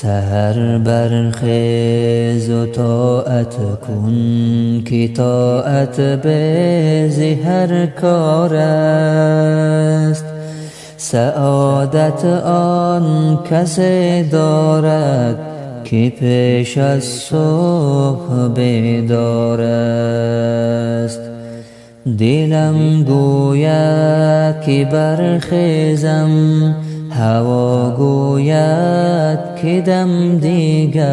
سحر برخیز و طاعت کن که طاعت به هر کار است. سعادت آن کسی دارد که پیش از صبح بیدار است. دلم گوید که برخیزم، هوا گوید که دم دیگر.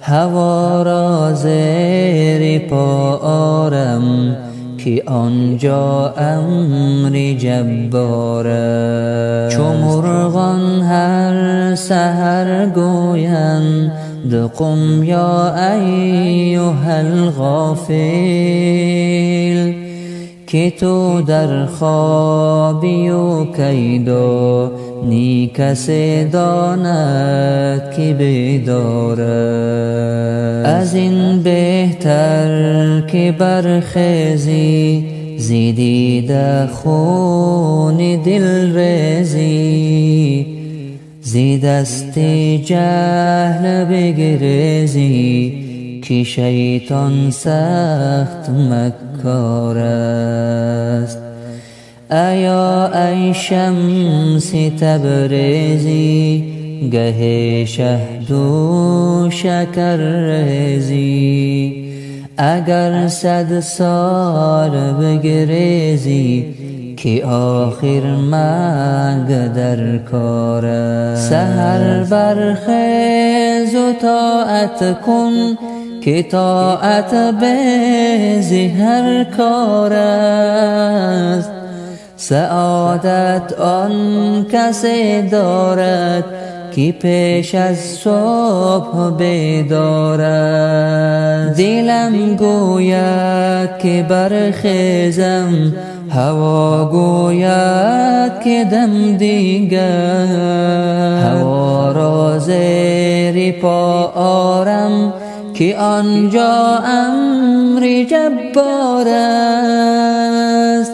هوا را زیر پا آرم که آنجا امر جبار است. چو مرغان هر سحر گویند قم یا ایها الغافل، که تو در خوابی و کیدا نی کسی داند که بیدار است. از این بهتر که برخیزی زیدیده خون دل ریزی، زی دست جهل بگریزی که شیطان سخت مکار است. ایا ای شمس تبریزی گه شهد و شکر ریزی، اگر 100 سال بگریزی که آخر مرگ در کار است. سحر برخیز و طاعت کن که طاعت به هر کار است. سعادت آن کسی دارد که پیش از صبح بیدار است. دلم گوید که برخیزم، هوا گوید که دم دیگر. هوا را زیر پا آرم که آنجا امر جبار است.